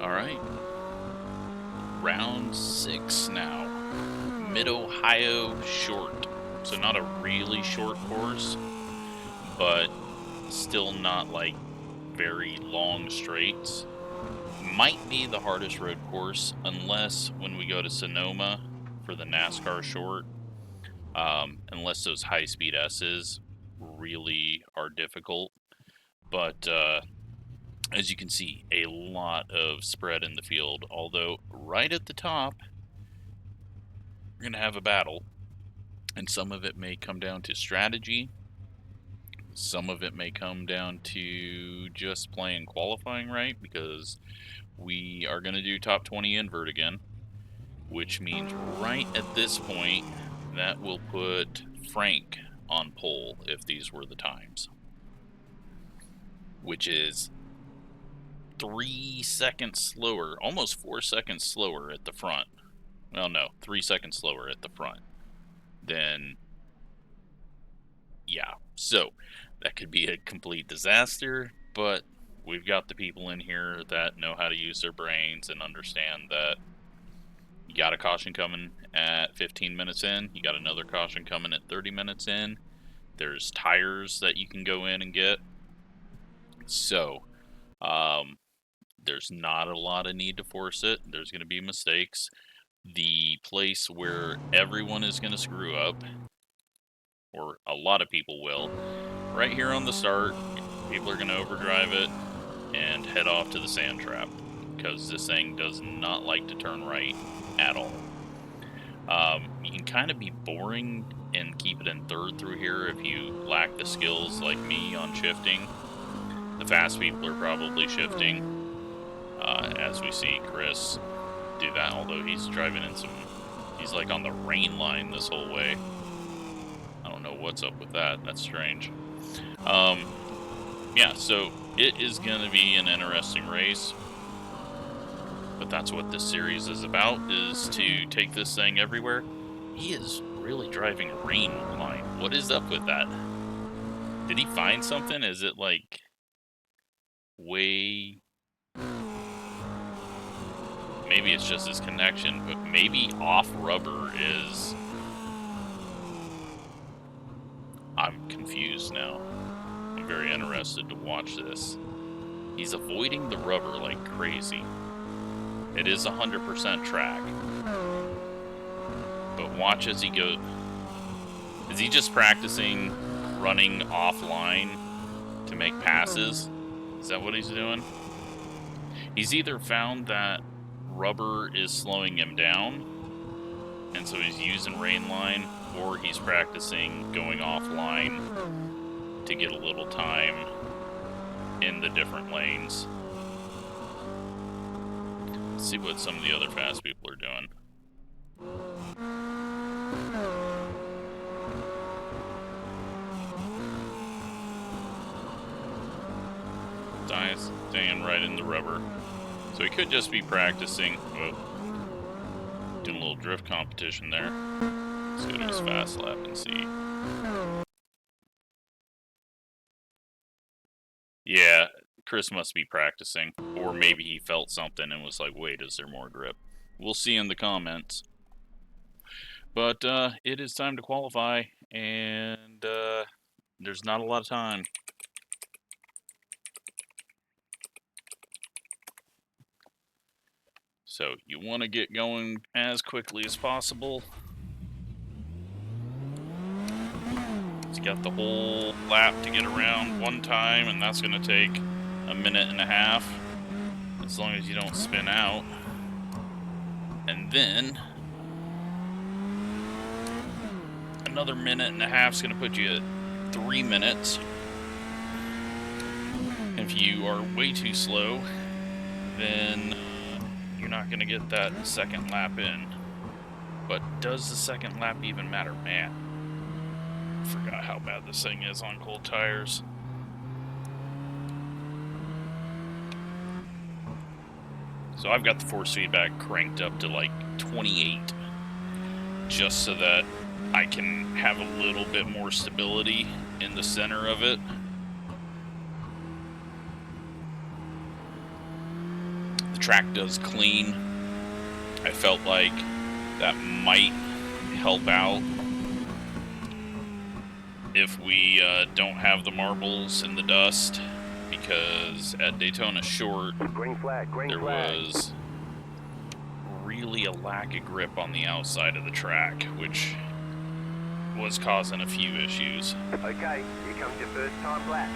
Alright. Round 6 now. Mid-Ohio short. So not a really short course, but still not like very long straights. Might be the hardest road course, unless when we go to Sonoma for the NASCAR short, unless those high-speed S's really are difficult. But as you can see, a lot of spread in the field, although right at the top, we're going to have a battle, and some of it may come down to strategy, some of it may come down to just playing qualifying right, because we are going to do top 20 invert again, which means right at this point, that will put Frank on pole if these were the times, which is 3 seconds slower, almost 4 seconds slower at the front. Well, no, 3 seconds slower at the front. Then, yeah. So, that could be a complete disaster, but we've got the people in here that know how to use their brains and understand that you got a caution coming at 15 minutes in, you got another caution coming at 30 minutes in. There's tires that you can go in and get. So, there's not a lot of need to force it. There's going to be mistakes. The place where everyone is going to screw up, or a lot of people will, right here on the start, people are going to overdrive it and head off to the sand trap, because this thing does not like to turn right at all. You can kind of be boring and keep it in third through here if you lack the skills like me on shifting. The fast people are probably shifting. As we see Chris do that, although he's driving in some, he's like on the rain line this whole way. I don't know what's up with that. That's strange. Yeah, so it is going to be an interesting race. But that's what this series is about, is to take this thing everywhere. He is really driving a rain line. What is up with that? Did he find something? Is it like way... Maybe it's just his connection, but maybe off rubber is... I'm confused now. I'm very interested to watch this. He's avoiding the rubber like crazy. It is 100% track. But watch as he goes. Is he just practicing running offline to make passes? Is that what he's doing? He's either found that rubber is slowing him down, and so he's using rain line, or he's practicing going offline to get a little time in the different lanes. Let's see what some of the other fast people are doing. Staying right in the rubber. So he could just be practicing. Doing a little drift competition there. Let's go to his fast lap and see. Yeah, Chris must be practicing. Or maybe he felt something and was like, wait, is there more grip? We'll see in the comments. But it is time to qualify, and there's not a lot of time. So you want to get going as quickly as possible. It's got the whole lap to get around one time, and that's going to take 1.5 minutes, as long as you don't spin out. And then another 1.5 minutes is going to put you at 3 minutes. If you are way too slow, then you're not going to get that second lap in. But does the second lap even matter? Man, I forgot how bad this thing is on cold tires. So I've got the force feedback cranked up to like 28, just so that I can have a little bit more stability in the center of it. the track does clean. I felt like that might help out if we don't have the marbles and the dust, because at Daytona Short, there was really a lack of grip on the outside of the track, which was causing a few issues. Okay, here comes your first time lap.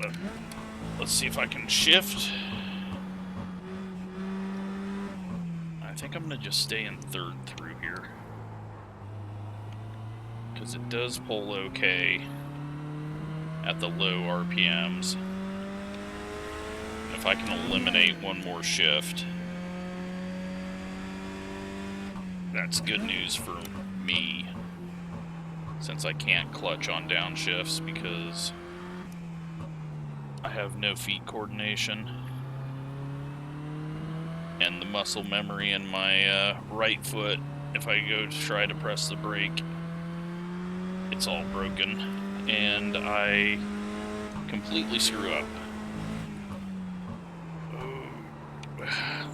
But let's see if I can shift. I think I'm going to just stay in third through here, because it does pull okay at the low RPMs. If I can eliminate one more shift, that's good news for me, since I can't clutch on downshifts because I have no feet coordination, and the muscle memory in my right foot, if I go to try to press the brake, it's all broken, and I completely screw up. Oh, a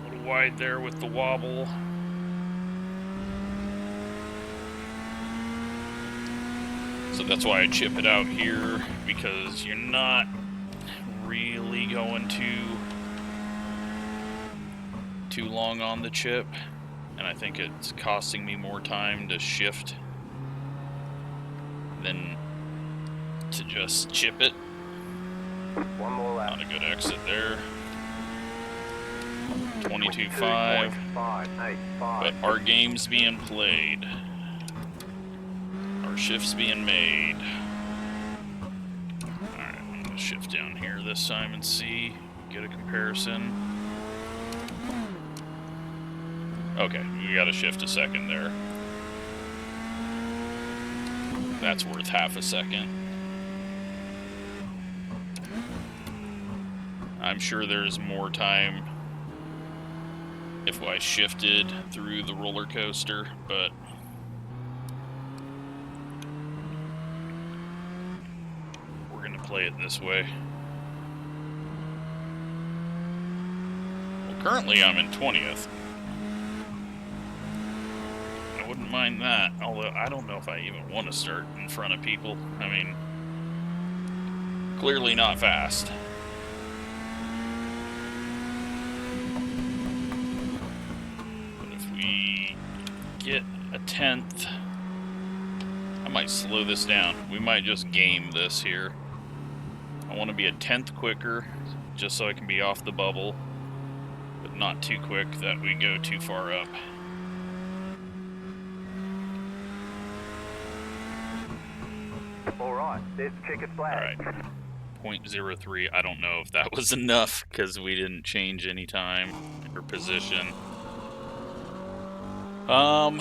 little wide there with the wobble. So that's why I chip it out here, because you're not really going too long on the chip, and I think it's costing me more time to shift than to just chip it. One more lap. Not a good exit there. 22.5. But our game's being played. Our shift's being made. Alright, I'm gonna shift down here this time and see, get a comparison. Okay, we gotta shift a second there. That's worth half a second. I'm sure there's more time if I shifted through the roller coaster, but we're gonna play it this way. Well, currently I'm in 20th. I wouldn't mind that, although I don't know if I even want to start in front of people. I mean, clearly not fast. But if we get a 10th, I might slow this down. We might just game this here. I want to be a 10th quicker, just so I can be off the bubble, but not too quick that we go too far up. Alright, there's the checkered flag. Alright, 0.03. I don't know if that was enough, because we didn't change any time or position. Well,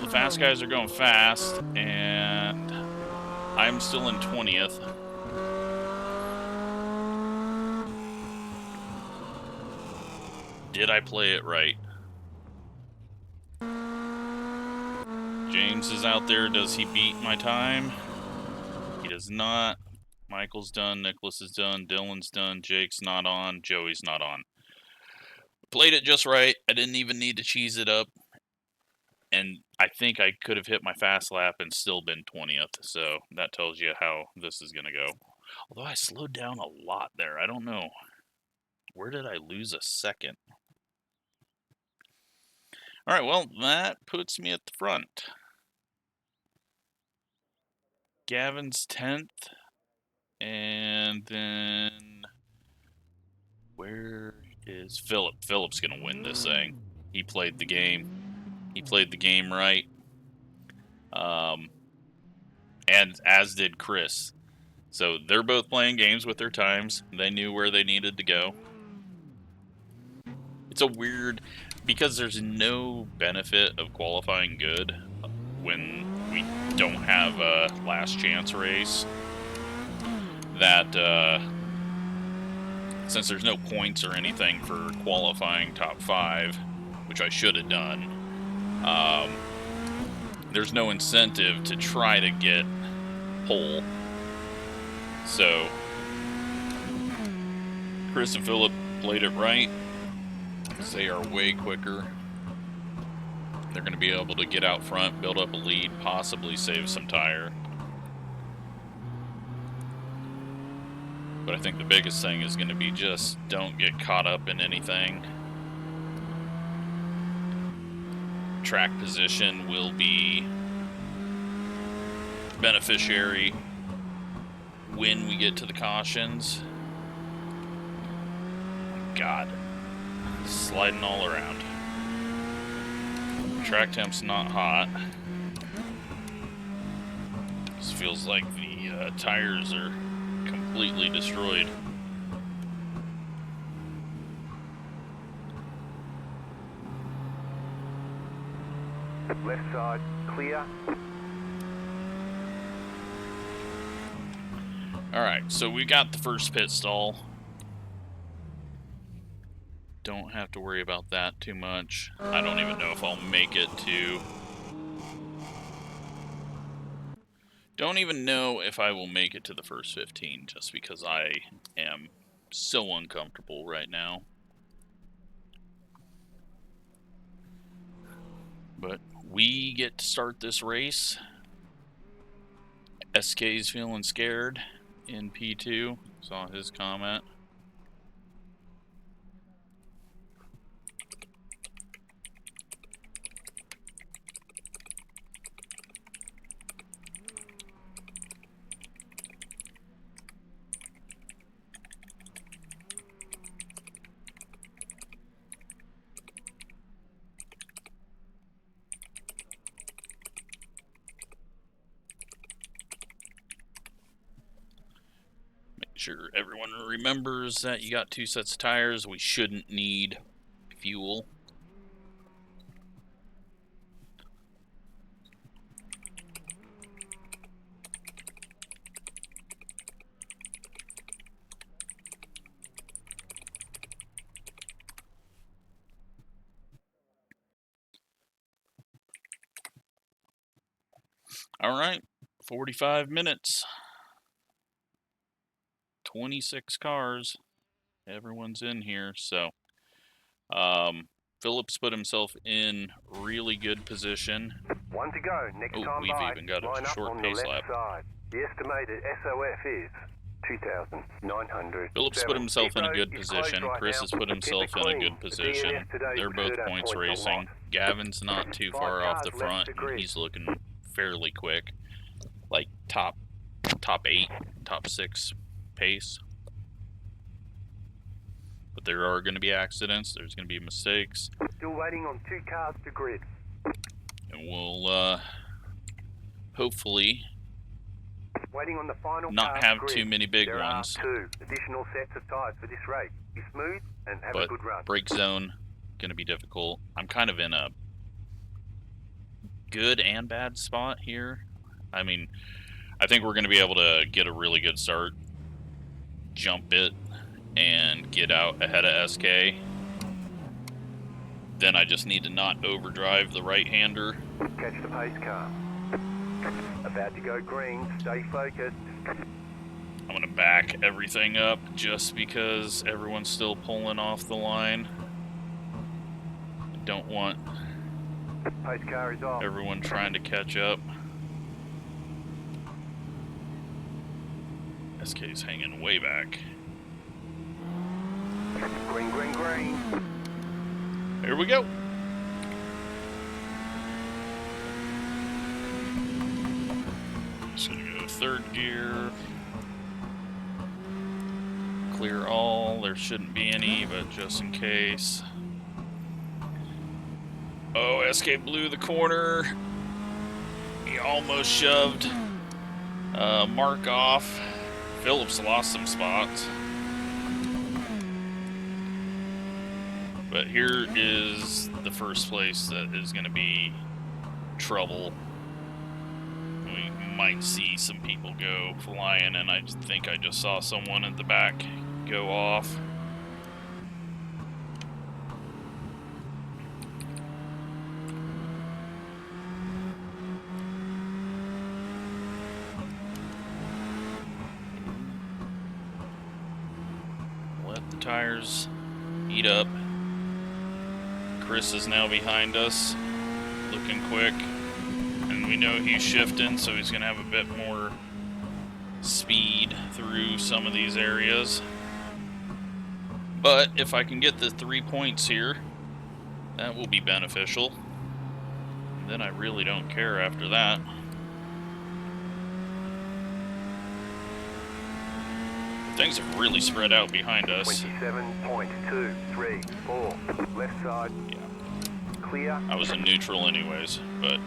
the fast guys are going fast, and I'm still in 20th. Did I play it right? James is out there. Does he beat my time? He does not. Michael's done. Nicholas is done. Dylan's done. Jake's not on. Joey's not on. Played it just right. I didn't even need to cheese it up. And I think I could have hit my fast lap and still been 20th. So that tells you how this is going to go. Although I slowed down a lot there. I don't know. Where did I lose a second? All right, well, that puts me at the front. Gavin's 10th. And then where is Philip? Philip's going to win this thing. He played the game. He played the game right. And as did Chris. So they're both playing games with their times. They knew where they needed to go. It's a weird, because there's no benefit of qualifying good when we don't have a last chance race. That, since there's no points or anything for qualifying top 5, which I should have done, there's no incentive to try to get pole. So, Chris and Philip played it right. They are way quicker. They're going to be able to get out front, build up a lead, possibly save some tire. But I think the biggest thing is going to be just don't get caught up in anything. Track position will be beneficiary when we get to the cautions. God, sliding all around. Track temp's not hot. This feels like the tires are completely destroyed. Left side, clear. Alright, so we got the first pit stall. Don't have to worry about that too much. I don't even know if I'll make it to... Don't even know if I will make it to the first 15, just because I am so uncomfortable right now. But we get to start this race. SK's feeling scared in P2. Saw his comment. Sure everyone remembers that you got 2 sets of tires. We shouldn't need fuel. All right, 45 minutes. 26 cars. Everyone's in here, so Phillips put himself in really good position. One to go. Next time we've by, even got a line up short on pace the left lap. side. The estimated SOF is 2,900. Phillips put himself in a good position. Right Chris now. has put himself in a good position. They're both points racing. Gavin's not too far off the front, and he's looking fairly quick. Like top 8, top 6 pace. But there are going to be accidents. There's going to be mistakes. Still waiting on 2 cars to grid. And we'll hopefully waiting on the final not have too many big there ones. Are 2 additional sets of tires for this race. Be smooth and have a good run. Brake zone going to be difficult. I'm kind of in a good and bad spot here. I mean, I think we're going to be able to get a really good start, jump it, and get out ahead of SK. Then I just need to not overdrive the right-hander. Catch the pace car. About to go green, stay focused. I'm going to back everything up just because everyone's still pulling off the line. I don't want pace car is off. Everyone trying to catch up. SK's hanging way back. Green, green, green. Here we go. Just gonna go 3rd gear. Clear all. There shouldn't be any, but just in case. Oh, SK blew the corner. He almost shoved Mark off. Phillips lost some spots. But here is the first place that is going to be trouble. We might see some people go flying, and I think I just saw someone at the back go off. the tires heat up. Chris is now behind us, looking quick. And we know he's shifting, so he's going to have a bit more speed through some of these areas. But if I can get the 3 points here, that will be beneficial. And then I really don't care after that. Things have really spread out behind us. 27.234. Left side. Yeah. Clear. I was in neutral anyways, but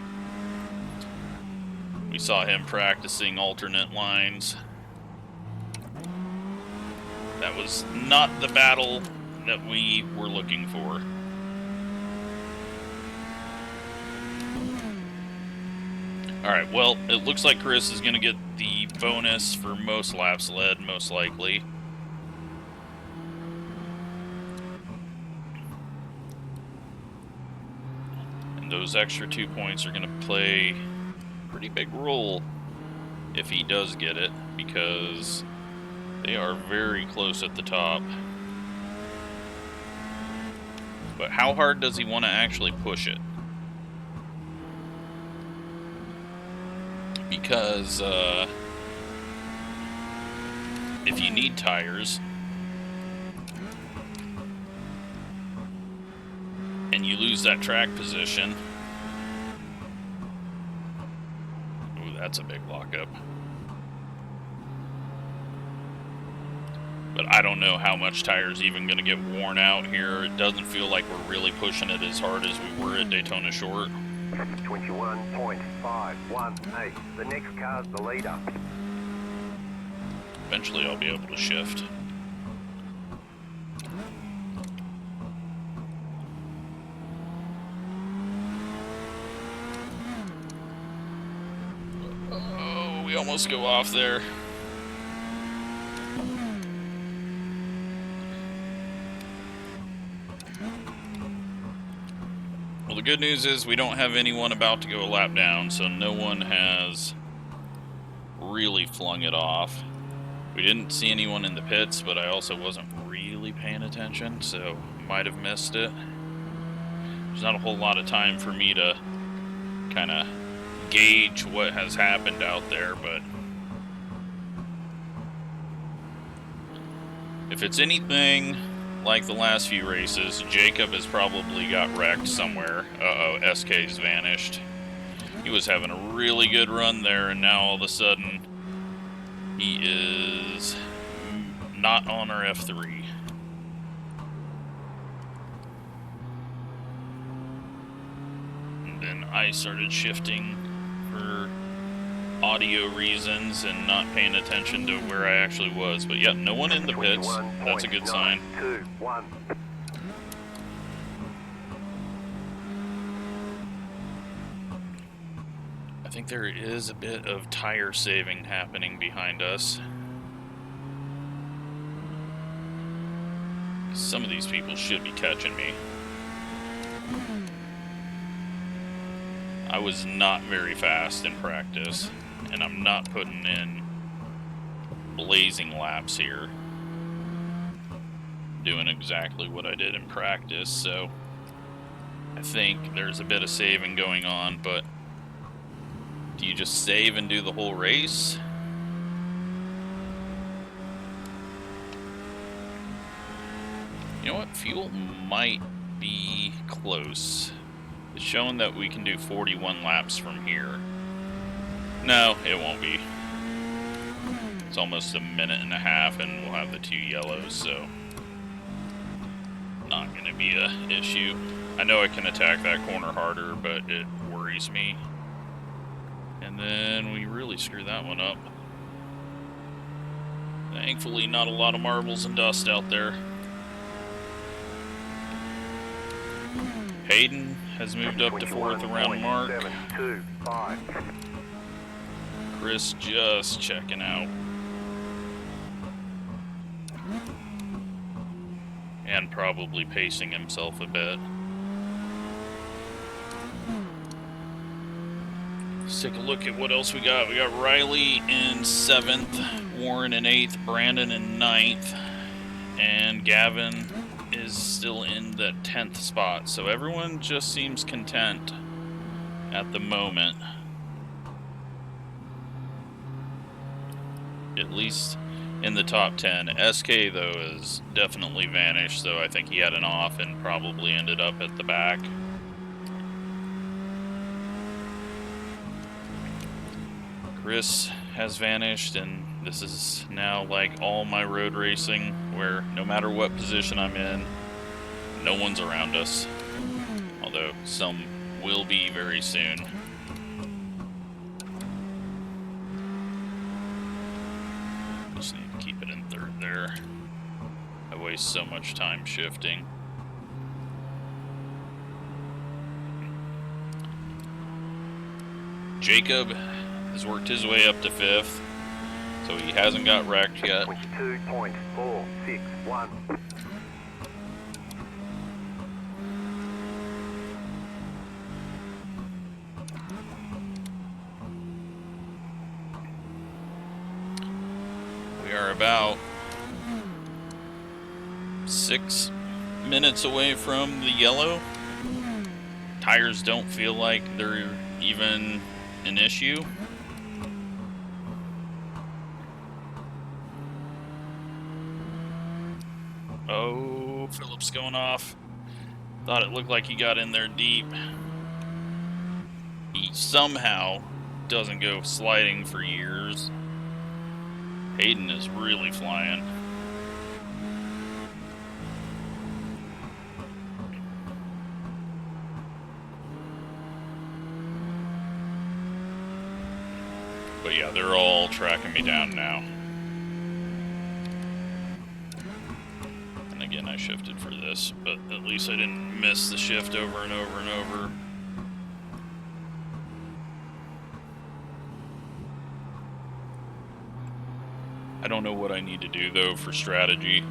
we saw him practicing alternate lines. That was not the battle that we were looking for. Alright, well, it looks like Chris is going to get the bonus for most laps led, most likely. And those extra 2 points are going to play a pretty big role if he does get it, because they are very close at the top. But how hard does he want to actually push it? Because if you need tires and you lose that track position, ooh, that's a big lockup. But I don't know how much tire's even going to get worn out here. It doesn't feel like we're really pushing it as hard as we were at Daytona Short. 21.518. The next car's the leader. Eventually I'll be able to shift. Oh, we almost go off there. Well, the good news is we don't have anyone about to go a lap down, so no one has really flung it off. We didn't see anyone in the pits, but I also wasn't really paying attention, so might have missed it. There's not a whole lot of time for me to kind of gauge what has happened out there, but if it's anything like the last few races, Jacob has probably got wrecked somewhere. Uh-oh, SK's vanished. He was having a really good run there, and now all of a sudden, he is not on our F3. And then I started shifting for audio reasons and not paying attention to where I actually was. But yeah, no one in the pits. That's a good sign. 21. I think there is a bit of tire saving happening behind us. Some of these people should be catching me. I was not very fast in practice, and I'm not putting in blazing laps here. Doing exactly what I did in practice, so I think there's a bit of saving going on, but do you just save and do the whole race? You know what? Fuel might be close. It's showing that we can do 41 laps from here. No, it won't be. It's almost a minute and a half and we'll have the 2 yellows, so not going to be an issue. I know I can attack that corner harder, but it worries me. And then we really screw that one up. Thankfully, not a lot of marbles and dust out there. Hayden has moved up to 4th around mark. 21.725. Chris just checking out. And probably pacing himself a bit. Let's take a look at what else we got. We got Riley in 7th, Warren in 8th, Brandon in 9th, And Gavin is still in the 10th spot, so everyone just seems content at the moment. At least in the top 10. SK, though, is definitely vanished, so I think he had an off and probably ended up at the back. Chris has vanished, and this is now like all my road racing, where no matter what position I'm in, no one's around us. Although some will be very soon. Just need to keep it in third there. I waste so much time shifting. Jacob has worked his way up to 5th, so he hasn't got wrecked yet. 22.461. We are about 6 minutes away from the yellow. Tires don't feel like they're even an issue. Oh, Phillips going off. Thought it looked like he got in there deep. He somehow doesn't go sliding for years. Hayden is really flying. But yeah, they're all tracking me down now. And again, I shifted for this, but at least I didn't miss the shift over and over and over. I don't know what I need to do, though, for strategy.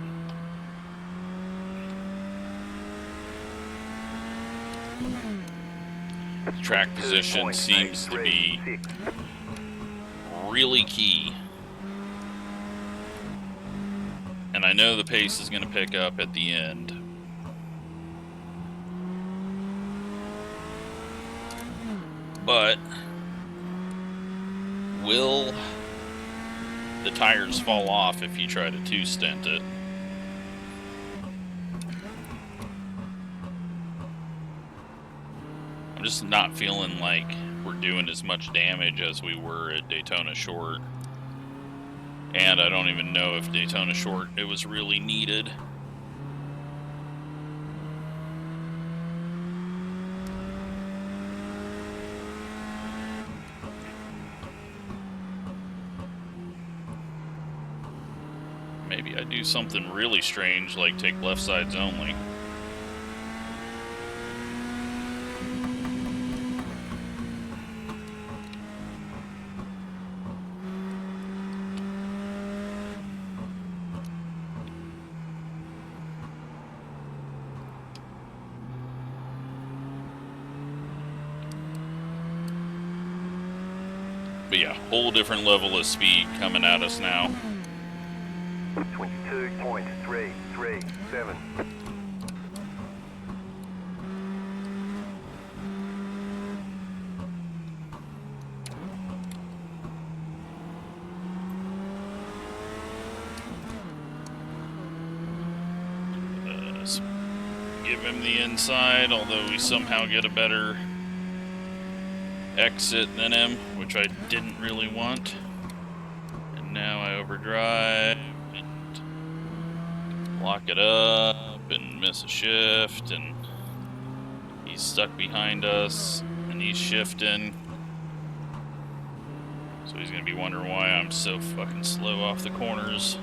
Track position seems to be really key. And I know the pace is going to pick up at the end. But will the tires fall off if you try to two-stint it? I'm just not feeling like we're doing as much damage as we were at Daytona Short. And I don't even know if Daytona Short, it was really needed. Maybe I do something really strange, like take left sides only. But yeah, whole different level of speed coming at us now. 22.337. Let's give him the inside, although we somehow get a better exit than him, which I didn't really want. And now I overdrive and lock it up and miss a shift, and he's stuck behind us and he's shifting. So he's gonna be wondering why I'm so fucking slow off the corners.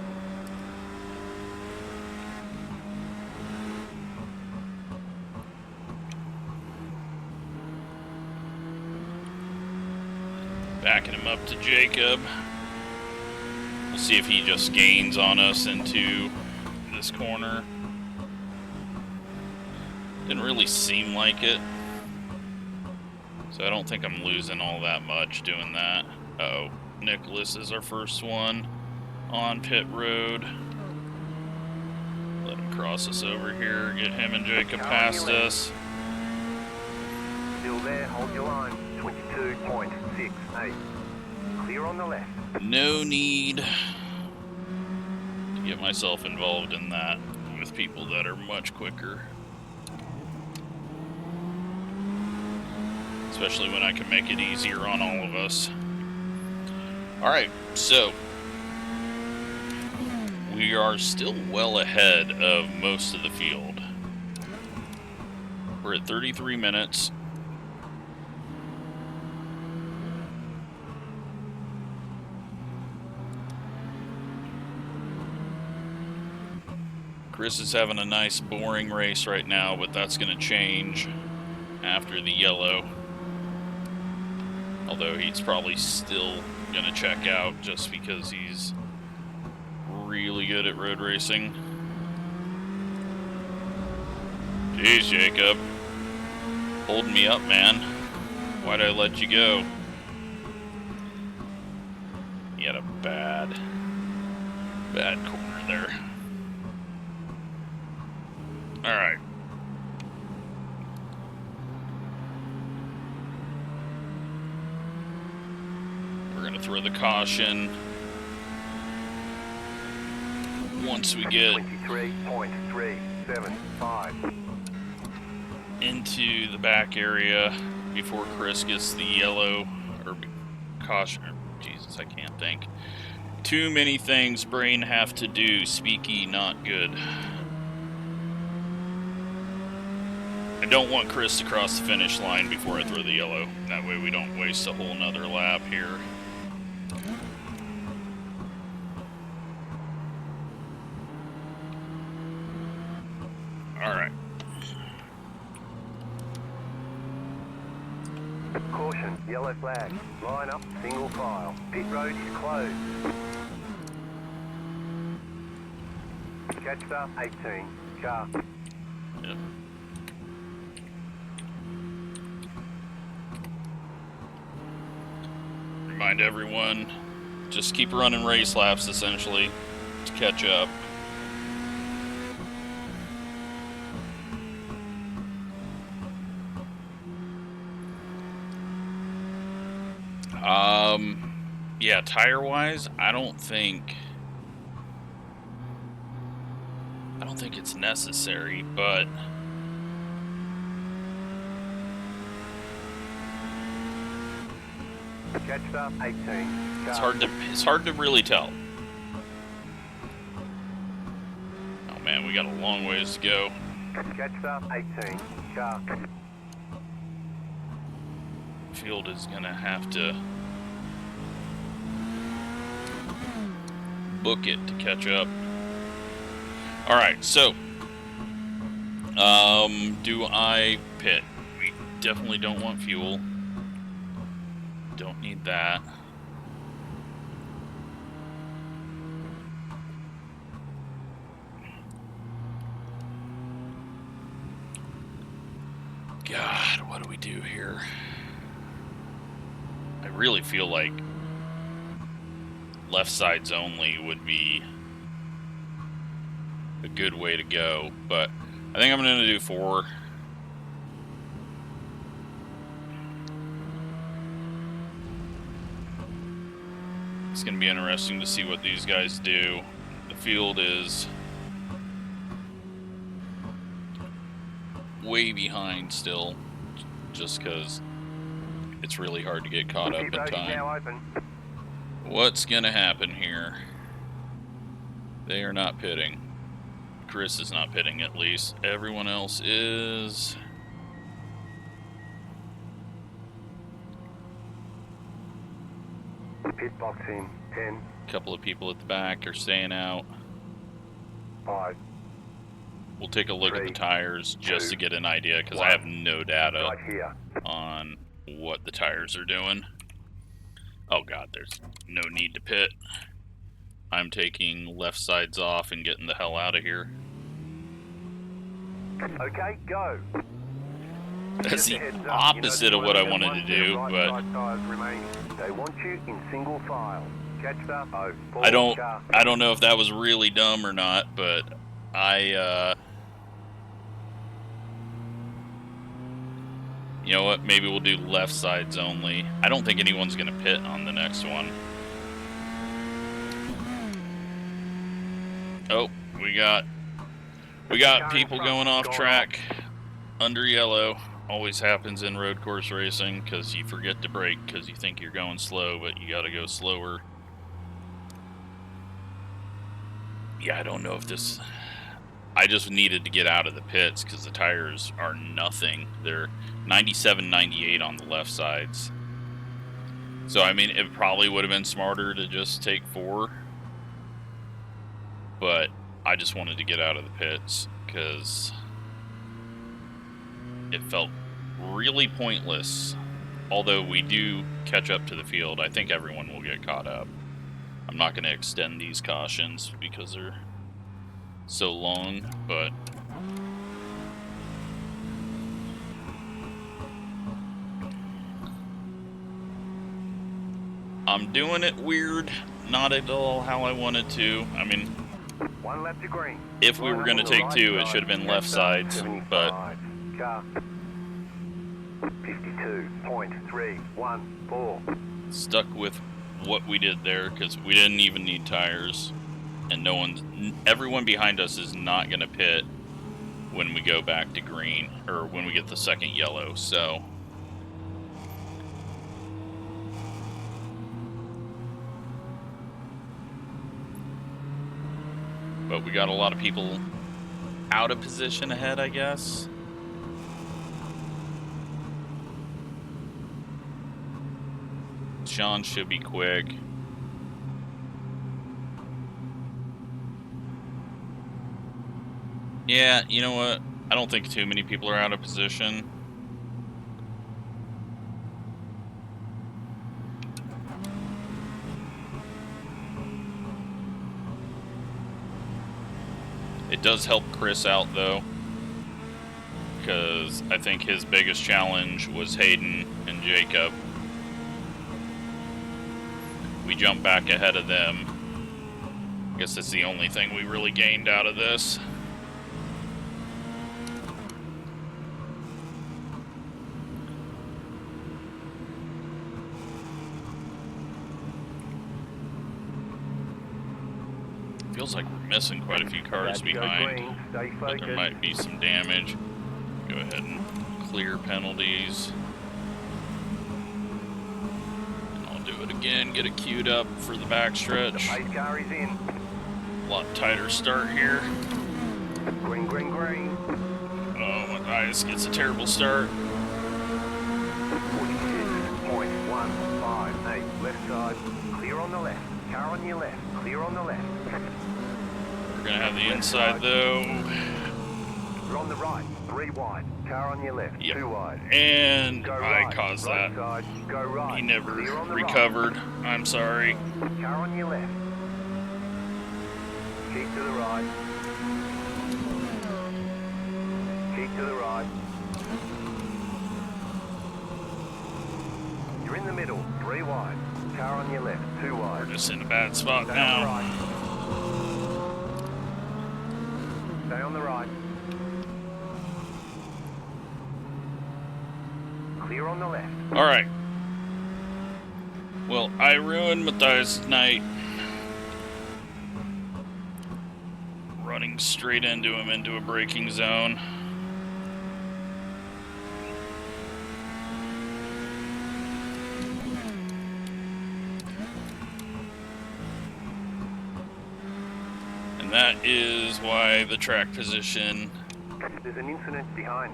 Backing him up to Jacob. We'll see if he just gains on us into this corner. Didn't really seem like it. So I don't think I'm losing all that much doing that. Uh-oh. Nicholas is our first one on pit road. Let him cross us over here, get him and Jacob Car on past your left. us. Still there, hold your line. 22.68. Clear on the left. No need to get myself involved in that with people that are much quicker. Especially when I can make it easier on all of us. Alright, so we are still well ahead of most of the field. We're at 33 minutes. Chris is having a nice boring race right now, but that's going to change after the yellow. Although he's probably still going to check out just because he's really good at road racing. Jeez, Jacob. Holding me up, man. Why'd I let you go? You had a bad corner there. Alright. We're going to throw the caution once we get 23.375 into the back area before Chris gets the yellow or caution. Jesus, I can't think. Too many things brain have to do. Speaky, not good. I don't want Chris to cross the finish line before I throw the yellow. That way we don't waste a whole nother lap here. Alright. Caution, yellow flag. Line up, single file. Pit road is closed. Catch up, 18. Car. Yep. Remind everyone, just keep running race laps essentially to catch up. Yeah, tire-wise, I don't think it's necessary, but Catch up, 18. it's hard to really tell. Oh man, we got a long ways to go. Catch up, 18. Car. Field is gonna have to book it to catch up. Alright, so do I pit? We definitely don't want fuel. Don't need that. God, what do we do here? I really feel like left sides only would be a good way to go, but I think I'm going to do 4. It's going to be interesting to see what these guys do. The field is way behind still, just because it's really hard to get caught up in time. What's going to happen here? They are not pitting. Chris is not pitting, at least. Everyone else is. Pit box in 10. A couple of people at the back are staying out. 5. We'll take a look 3, at the tires just 2, to get an idea, because I 1. have no data Right here. on what the tires are doing. Oh god, there's no need to pit. I'm taking left sides off and getting the hell out of here. Okay, go. That's the opposite of what I wanted to do, but they want you in single file. Catch up. I don't know if that was really dumb or not, but You know what? Maybe we'll do left sides only. I don't think anyone's going to pit on the next one. Oh, we got people going off track under yellow. Always happens in road course racing because you forget to brake because you think you're going slow, but you got to go slower. Yeah, I don't know if this... I just needed to get out of the pits because the tires are nothing. They're 97, 98 on the left sides. So, I mean, it probably would have been smarter to just take 4. But I just wanted to get out of the pits because it felt really pointless. Although we do catch up to the field, I think everyone will get caught up. I'm not going to extend these cautions because they're so long, but I'm doing it weird, not at all how I wanted to. I mean, 1 lap to green. if we were going to take 2, it should have been left sides, but car 52.314. stuck with what we did there because we didn't even need tires, and everyone behind us is not going to pit when we go back to green, or when we get the second yellow, so but we got a lot of people out of position ahead, I guess. Sean should be quick. Yeah, you know what? I don't think too many people are out of position. It does help Chris out, though, because I think his biggest challenge was Hayden and Jacob. We jump back ahead of them. I guess that's the only thing we really gained out of this. Feels like we're missing quite a few cars behind, but there might be some damage. Go ahead and clear penalties. And I'll do it again, get it queued up for the backstretch. A lot tighter start here. Green, green, green. Oh, my ice gets a terrible start. 46.158, left side, clear on the left. Car on your left, clear on the left. We're gonna have the inside though. You're on the right, 3 wide. Car on your left, Yep. 2 wide. And Go I right, caused right that. side, go right. He never Clear on the recovered. I'm sorry. Right. Car on your left. Keep to the right. Keep to the right. You're in the middle, 3 wide. Car on your left, 2 wide. We're just in a bad spot Stay now. on the right. Stay on the right. Clear on the left. Alright. Well, I ruined Matthias' night. Running straight into him into a braking zone. And that is why the track position There's an incident behind.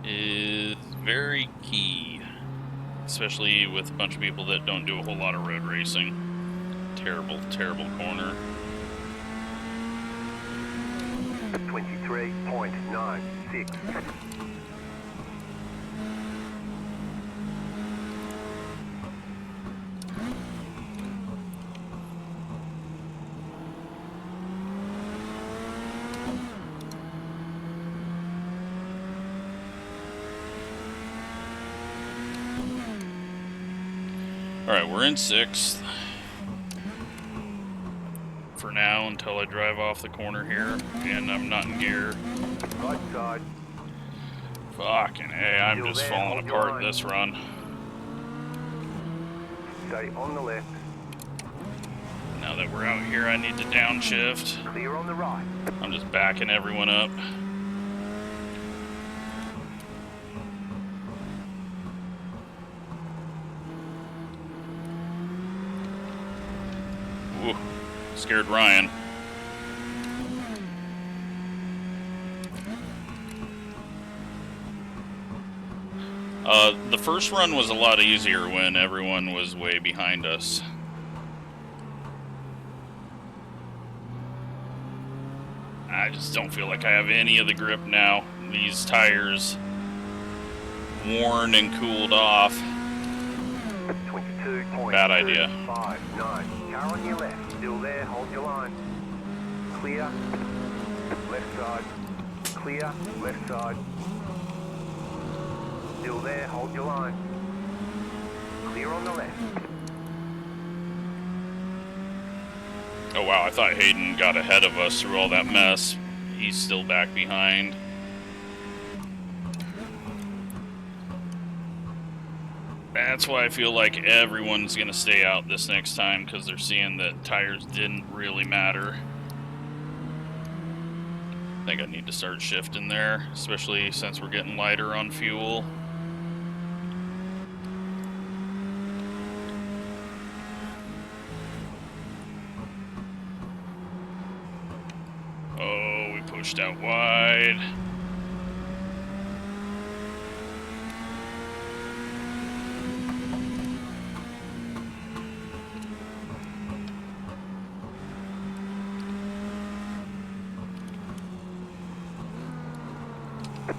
is very key, especially with a bunch of people that don't do a whole lot of road racing. Terrible, terrible corner. 23.96. Alright, we're in 6th. for now until I drive off the corner here, and I'm not in gear. Right side. Fucking hey, I'm Still just there, falling hold your apart line. this run. Stay on the left. Now that we're out here, I need to downshift. Clear on the right. I'm just backing everyone up. Ooh, scared Ryan. The first run was a lot easier when everyone was way behind us. I just don't feel like I have any of the grip now. These tires worn and cooled off. 22.259. Bad idea. Car on your left. Still there, hold your line. Clear. Left side. Clear. Left side. Still there, hold your line. Clear on the left. Oh wow, I thought Hayden got ahead of us through all that mess. He's still back behind. That's why I feel like everyone's gonna stay out this next time, because they're seeing that tires didn't really matter. I think I need to start shifting there, especially since we're getting lighter on fuel. Oh, we pushed out wide.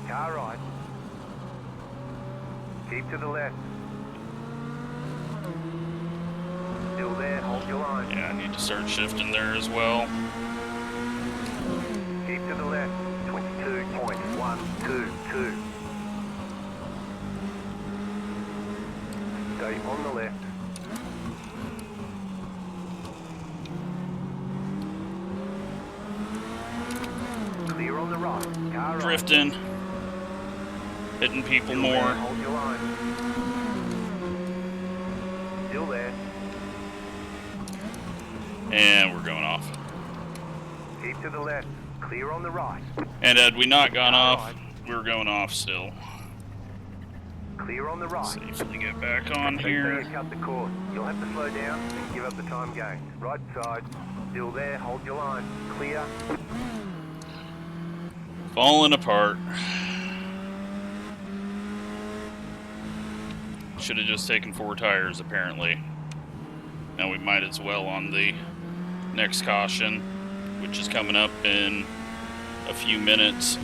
Car right. Keep to the left. Still there, hold your line. Yeah, I need to start shifting there as well. Keep to the left. 22.122. Stay on the left. Clear on the right. Car right. Drifting. Hitting people Still more. there, hold your line. Still there. And we're going off. Keep to the left. Clear on the right. And had we not gone off, we were going off still. Clear on the right. Safely get back on Take here. you cut the course. You'll have to slow down and give up the time gain. Right side. Still there. Hold your line. Clear. Falling apart. Should have just taken 4 tires, apparently. Now we might as well on the next caution, which is coming up in a few minutes.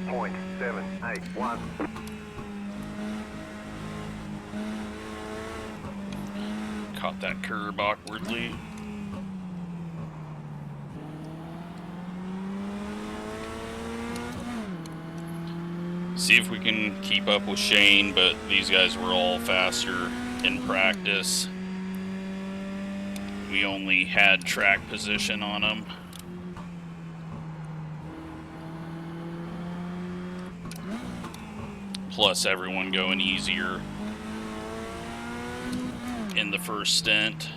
.781. Caught that curb awkwardly. See if we can keep up with Shane, but these guys were all faster in practice. We only had track position on them. Plus everyone going easier in the first stint.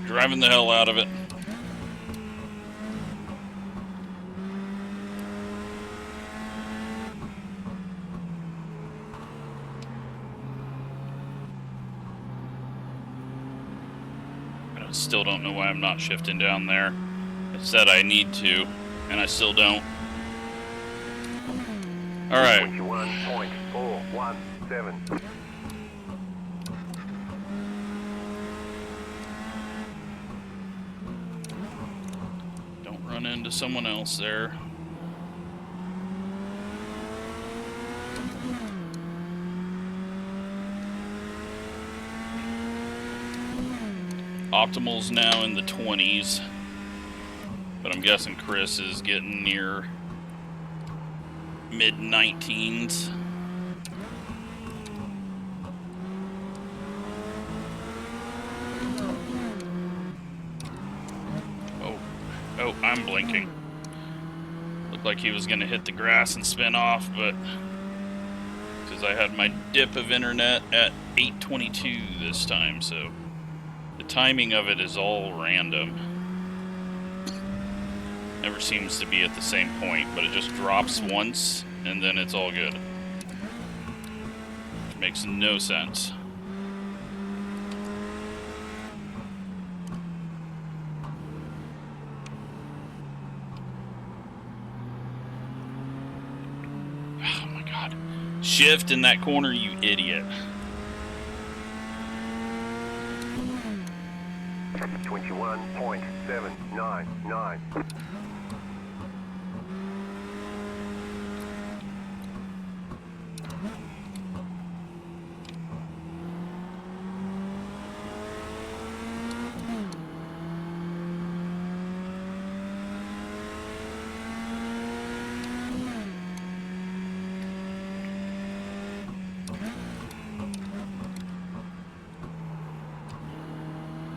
Driving the hell out of it. Still don't know why I'm not shifting down there. It said I need to. And I still don't. Alright. 21.417. Don't run into someone else there. Optimal's now in the 20s, but I'm guessing Chris is getting near mid-19s. Oh, I'm blinking. Looked like he was gonna hit the grass and spin off, but because I had my dip of internet at 8:22 this time, so the timing of it is all random. Never seems to be at the same point, but it just drops once and then it's all good. Which makes no sense. Oh my god. Shift in that corner, you idiot. 21.799.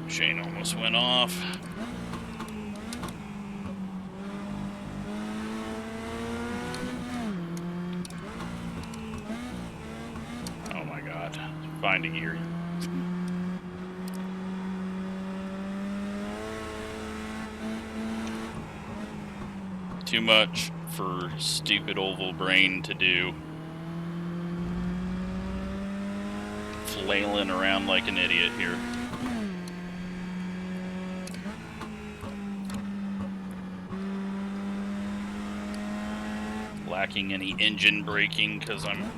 Shane almost went off. Oh my god. Finding gear. Too much for stupid oval brain to do. Flailing around like an idiot here. Lacking any engine braking because I'm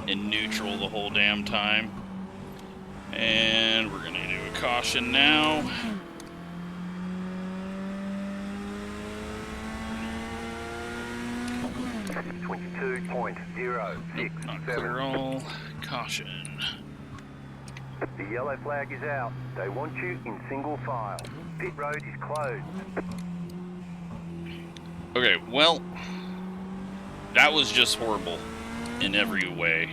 in neutral the whole damn time. And we're gonna do a caution now. Nope, 22.067. Not clear all. Caution. The yellow flag is out. They want you in single file. Pit road is closed. Okay, well, that was just horrible in every way.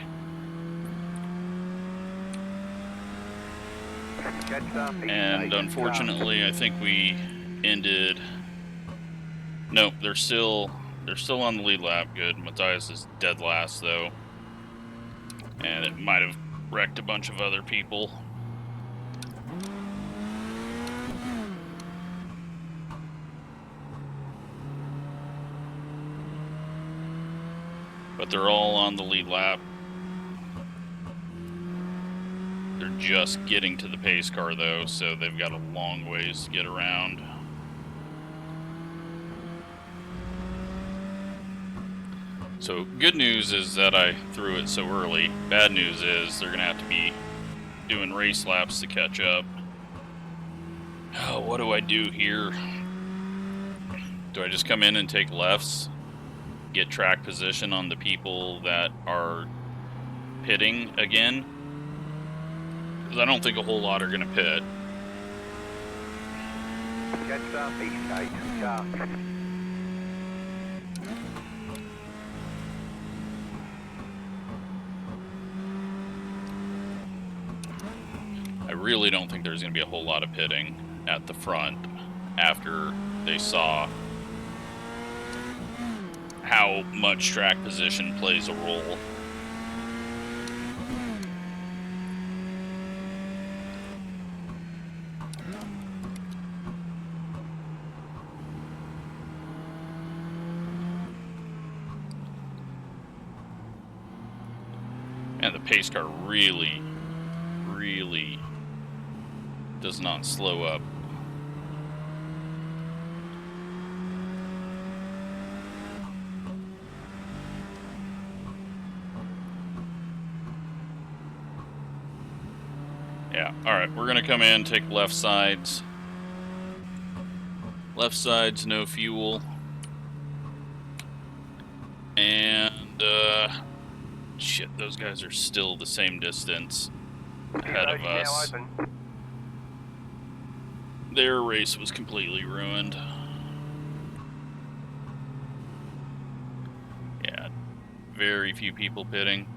And unfortunately, I think we ended. Nope, they're still on the lead lap. Good. Matthias is dead last though, and it might have wrecked a bunch of other people. But they're all on the lead lap. They're just getting to the pace car though, so they've got a long ways to get around. So good news is that I threw it so early. Bad news is they're gonna have to be doing race laps to catch up. Oh, what do I do here? Do I just come in and take lefts? Get track position on the people that are pitting again? Because I don't think a whole lot are going to pit. I really don't think there's going to be a whole lot of pitting at the front after they saw how much track position plays a role. And the pace car really does not slow up. Yeah, alright, we're gonna come in, take left sides. Left side's no fuel. And, shit, those guys are still the same distance ahead of us. Their race was completely ruined. Yeah, very few people pitting.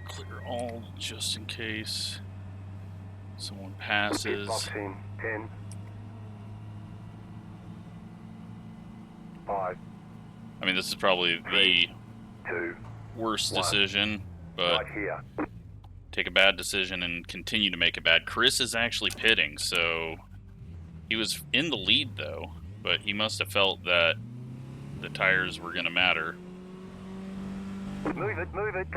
Clear all just in case someone passes. Box in 10, 5. I mean, this is probably the 2, worst 1. decision, but Right here. take a bad decision and continue to make it bad. Chris is actually pitting, so he was in the lead though, but he must have felt that the tires were going to matter. Move it, move it.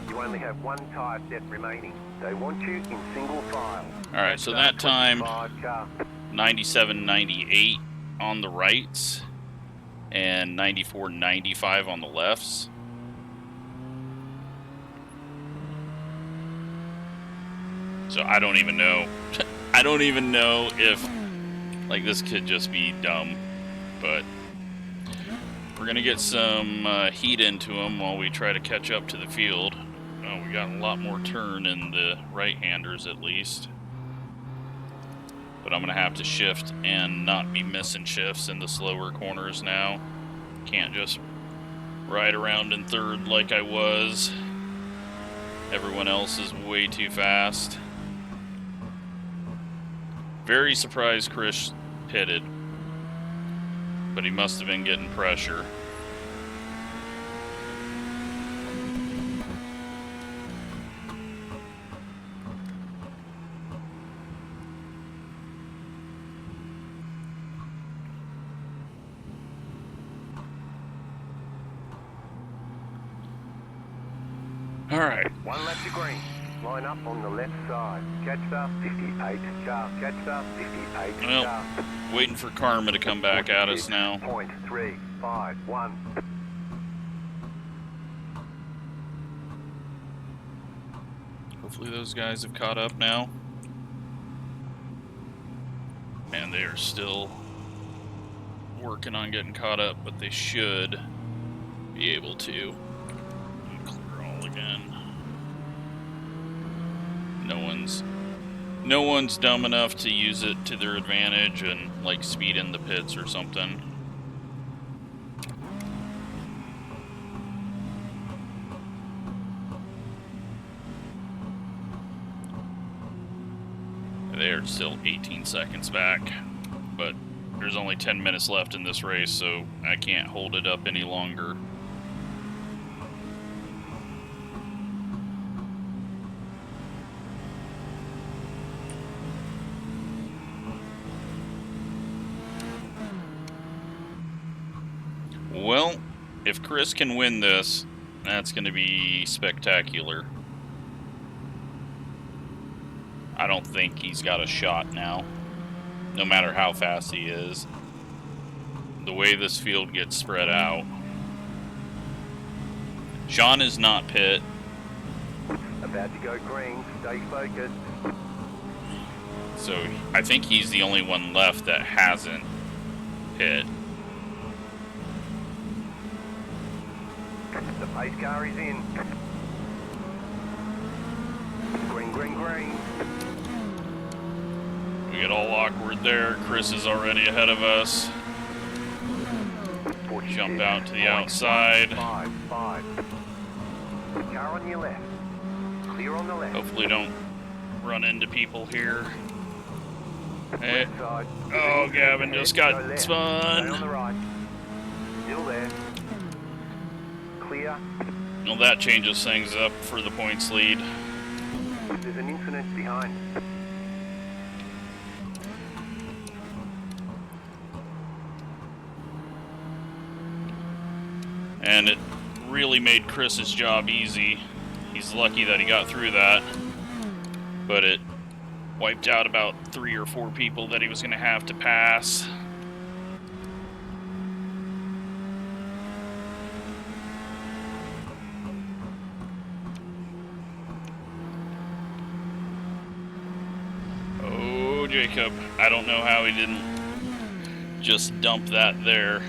You only have one tire set remaining. They want you in single file. Alright, so that time, 97.98 on the rights and 94.95 on the lefts. So I don't even know. I don't even know if, like, this could just be dumb, but we're gonna get some heat into them while we try to catch up to the field. Oh, we got a lot more turn in the right-handers at least. But I'm gonna have to shift and not be missing shifts in the slower corners now. Can't just ride around in third like I was. Everyone else is way too fast. Very surprised Chris pitted, but he must have been getting pressure. All right. One left to green. Line up on the left side. Catch the 58 sharp. Catch the 58 Well, sharp. waiting for Karma to come back at us now. 0.351. Hopefully those guys have caught up now. And they are still working on getting caught up, but they should be able to. Clear all again. No one's dumb enough to use it to their advantage and like speed in the pits or something. They are still 18 seconds back, but there's only 10 minutes left in this race, so I can't hold it up any longer. Well, if Chris can win this, that's going to be spectacular. I don't think he's got a shot now, no matter how fast he is. The way this field gets spread out. Sean is not pit. About to go green. Stay focused. So I think he's the only one left that hasn't pit. The pace car is in. Green, green, green. We get all awkward there. Chris is already ahead of us. Jump out to the outside. 5. Car on your left. Clear on the left. Hopefully don't run into people here. Hey. Left side. Oh, Gavin just got Go left. spun. Stay on the right. Still there. Clear. Well, that changes things up for the points lead. There's an incident behind. And it really made Chris's job easy. He's lucky that he got through that. But it wiped out about 3 or 4 people that he was going to have to pass. go, Jacob. I don't know how he didn't just dump that there.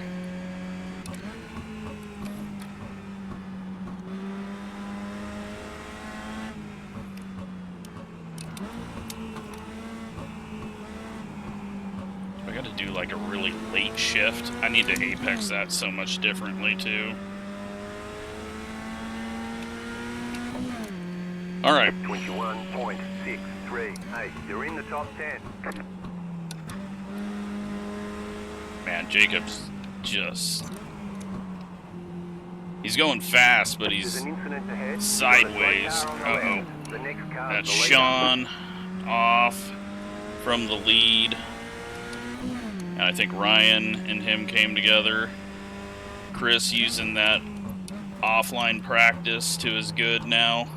I gotta do like a really late shift. I need to apex that so much differently too. All right. 21.638. You're in the top 10. Man, Jacob's just... He's going fast, but he's sideways. Uh-oh. That's Sean off from the lead. And I think Ryan and him came together. Chris using that offline practice to his good now.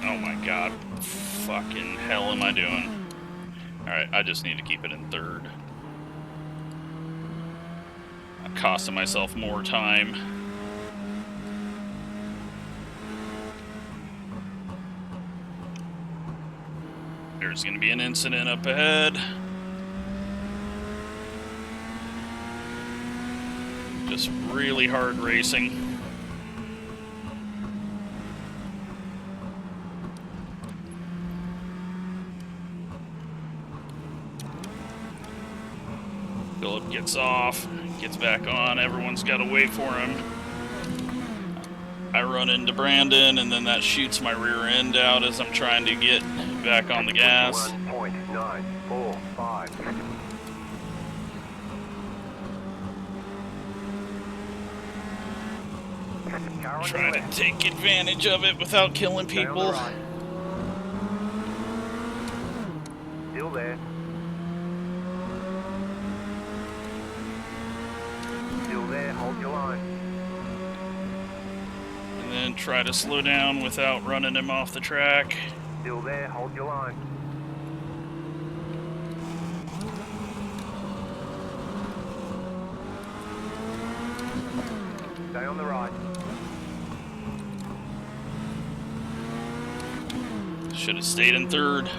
Oh my god. Fucking hell am I doing? Alright, I just need to keep it in third. I'm costing myself more time. There's gonna be an incident up ahead. Just really hard racing. Philip gets off, gets back on, everyone's got to wait for him. I run into Brandon, and then that shoots my rear end out as I'm trying to get back on the gas. 1.945. Trying to take advantage of it without killing people. Still there. Still there, hold your line. And then try to slow down without running him off the track. Still there, hold your line. Stay on the right. Should have stayed in third.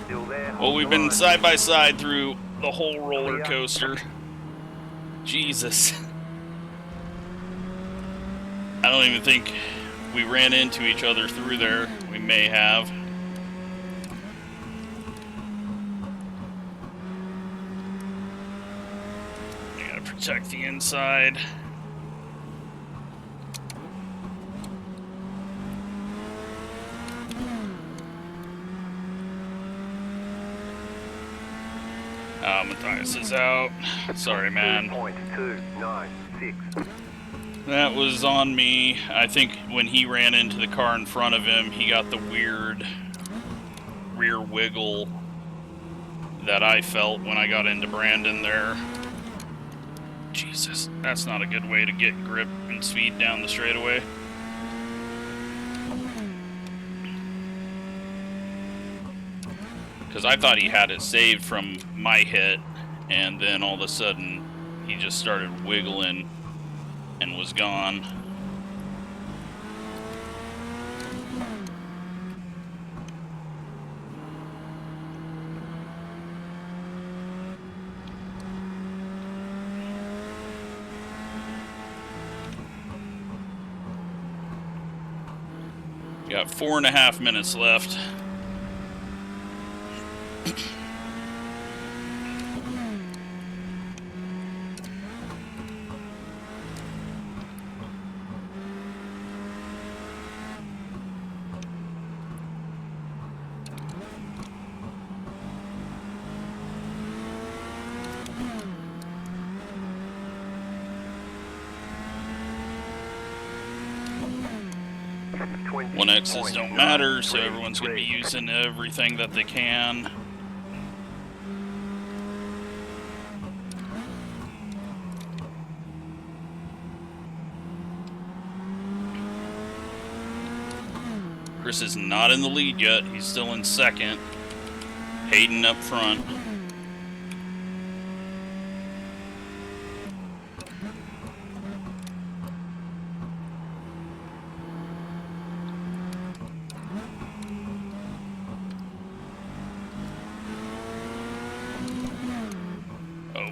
Still there. Well, we've been side by side through the whole roller coaster. Jesus. I don't even think we ran into each other through there. We may have. You gotta protect the inside. Matthias is out. Sorry, man. 2.296. That was on me. I think when he ran into the car in front of him, he got the weird rear wiggle that I felt when I got into Brandon there. Jesus, that's not a good way to get grip and speed down the straightaway. Because I thought he had it saved from my hit, and then all of a sudden he just started wiggling and was gone. We got 4.5 minutes left. One X's don't matter, so everyone's going to be using everything that they can. Chris is not in the lead yet. He's still in second. Hayden up front.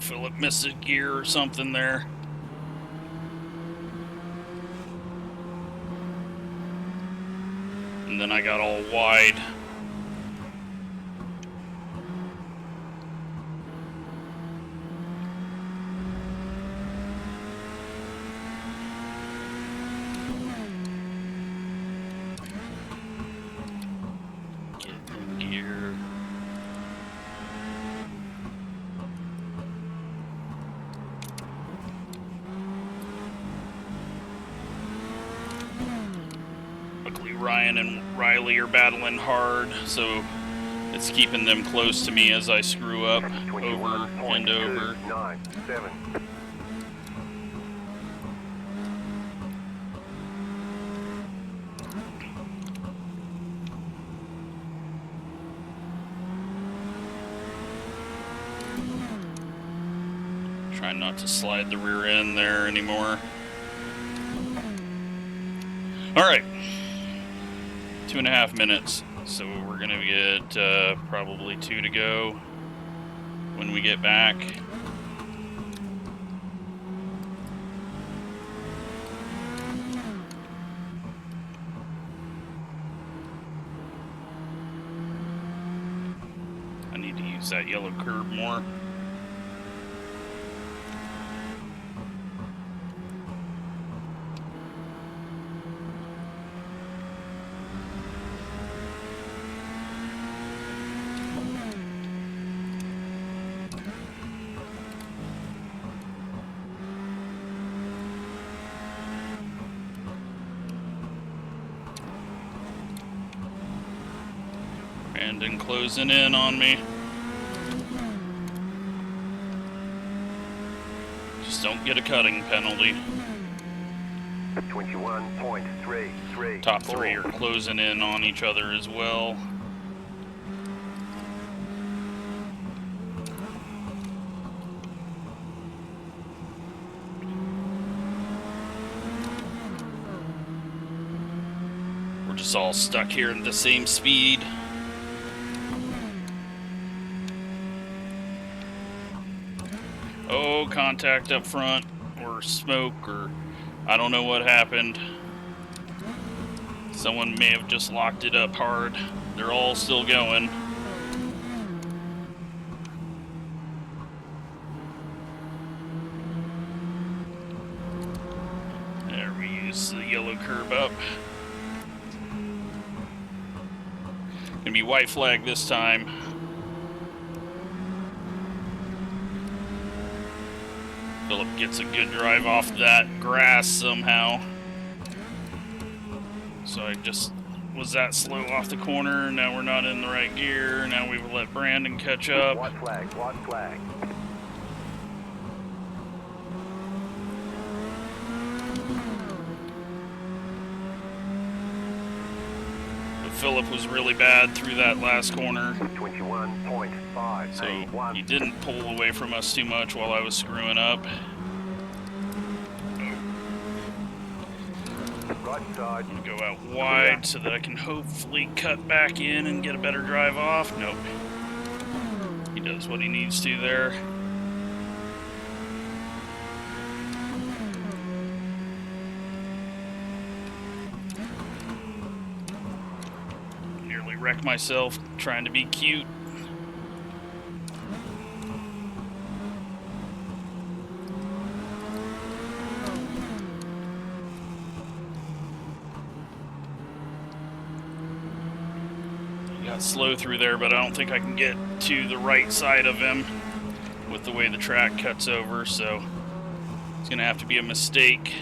Philip missed a gear or something there. And then I got all wide. Get in gear. Luckily, Ryan and Riley are battling hard, so it's keeping them close to me as I screw up, over and over. 97. Trying not to slide the rear end there anymore. Alright. 2.5 minutes. So we're going to get probably 2 to go when we get back. I need to use that yellow curb more. Brandon closing in on me. Just don't get a cutting penalty. 21.33. Top 3 are closing in on each other as well. We're just all stuck here at the same speed. Oh, contact up front, or smoke, or I don't know what happened. Someone may have just locked it up hard. They're all still going. There, we use the yellow curb up. Gonna be white flag this time. Philip gets a good drive off that grass somehow. So I just was that slow off the corner. Now we're not in the right gear. Now we've let Brandon catch up. White flag, white flag. But Philip was really bad through that last corner. 21.5. So he didn't pull away from us too much while I was screwing up. Right side. I'm gonna go out wide so that I can hopefully cut back in and get a better drive off. Nope. He does what he needs to there. Nearly wrecked myself trying to be cute. Got slow through there, but I don't think I can get to the right side of him with the way the track cuts over, so it's gonna have to be a mistake.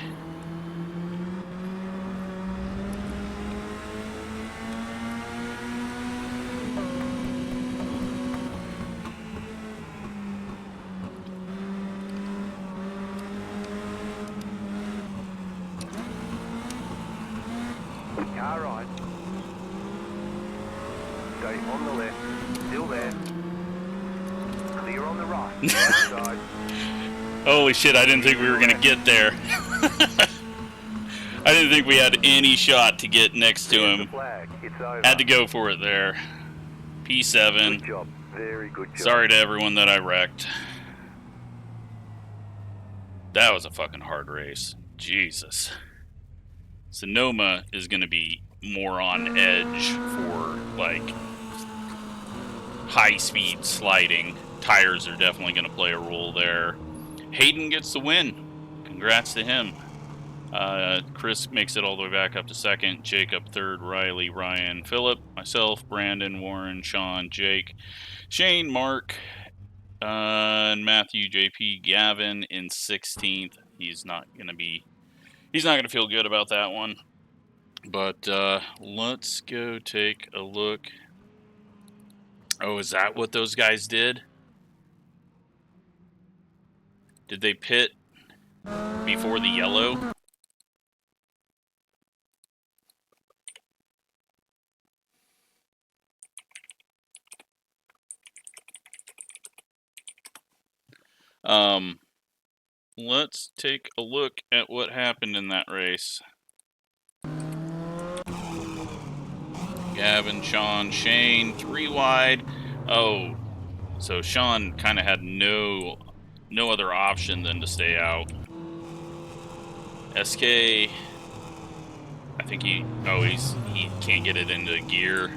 Car right. Stay on the left. Still there. Clear on the right. Outside. Holy shit, I didn't think we were gonna get there. I didn't think we had any shot to get next to him. Flag. It's over. Had to go for it there. P7. Good job. Very good job. Sorry to everyone that I wrecked. That was a fucking hard race. Jesus. Sonoma is going to be more on edge for, like, high-speed sliding. Tires are definitely going to play a role there. Hayden gets the win. Congrats to him. Chris makes it all the way back up to second. Jacob third. Riley, Ryan, Philip, myself, Brandon, Warren, Sean, Jake, Shane, Mark, and Matthew, JP, Gavin in 16th. He's not going to feel good about that one. But let's go take a look. Oh, is that what those guys did? Did they pit before the yellow? Let's take a look at what happened in that race. Gavin, Sean, Shane, 3 wide. Oh, so Sean kind of had no other option than to stay out. SK, I think he can't get it into gear.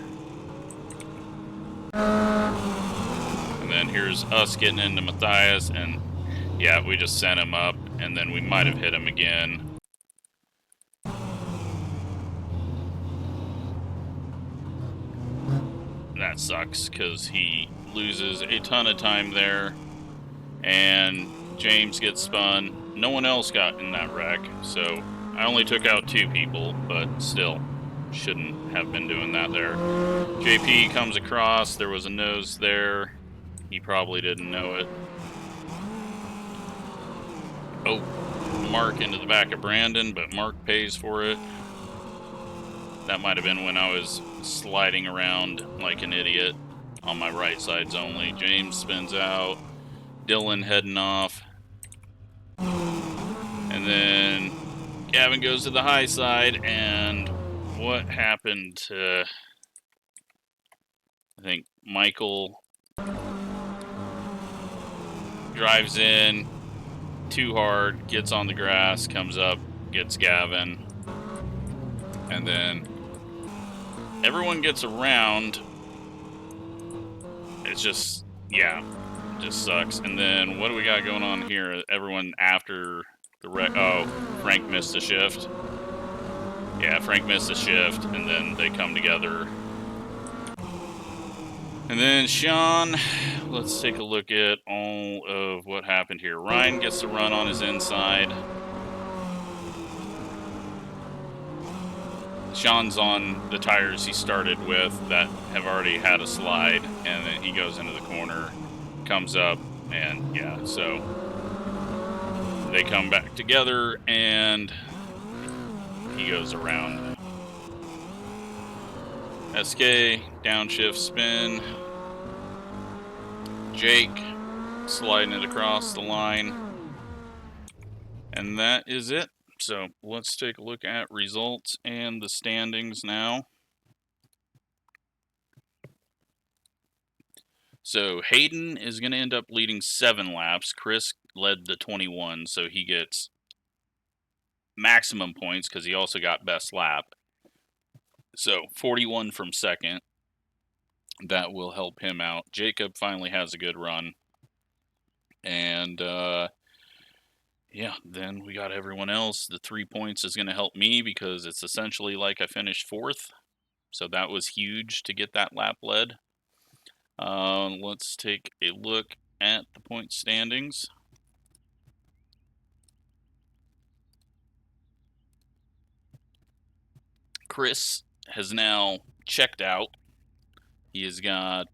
And then here's us getting into Matthias, and yeah, we just sent him up, and then we might have hit him again. That sucks, because he loses a ton of time there, and James gets spun. No one else got in that wreck, so I only took out 2 people, but still, shouldn't have been doing that there. JP comes across, there was a nose there. He probably didn't know it. Oh, Mark into the back of Brandon, but Mark pays for it. That might have been when I was sliding around like an idiot on my right sides only. James spins out. Dylan heading off. And then Gavin goes to the high side, and what happened to... I think Michael drives in too hard, gets on the grass, comes up, gets Gavin, and then everyone gets around. It's just, yeah, it just sucks. And then what do we got going on here? Everyone after the wreck. Oh, Frank missed a shift. Yeah, Frank missed a shift, and then they come together. And then Sean, let's take a look at all of what happened here. Ryan gets to run on his inside. Sean's on the tires he started with that have already had a slide, and then he goes into the corner, comes up, and yeah, so they come back together, and he goes around. SK, downshift spin. Jake sliding it across the line. And that is it. So let's take a look at results and the standings now. So Hayden is going to end up leading 7 laps. Chris led the 21, so he gets maximum points because he also got best lap. So 41 from second. That will help him out. Jacob finally has a good run. And yeah, then we got everyone else. The 3 points is going to help me because it's essentially like I finished 4th. So that was huge to get that lap led. Let's take a look at the point standings. Chris has now checked out. He has got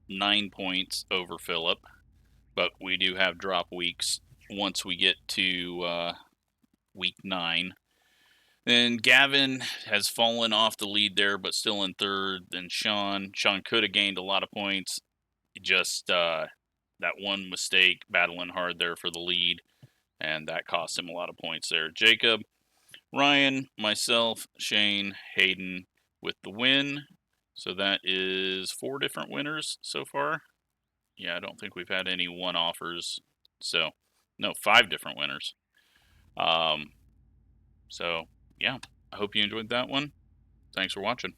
9 points over Philip, but we do have drop weeks once we get to week 9. Then Gavin has fallen off the lead there, but still in 3rd. Then Sean could have gained a lot of points. Just that one mistake, battling hard there for the lead, and that cost him a lot of points there. Jacob, Ryan, myself, Shane, Hayden with the win. So that is 4 different winners so far. Yeah, I don't think we've had any one-offers. So No, 5 different winners. So, yeah, I hope you enjoyed that one. Thanks for watching.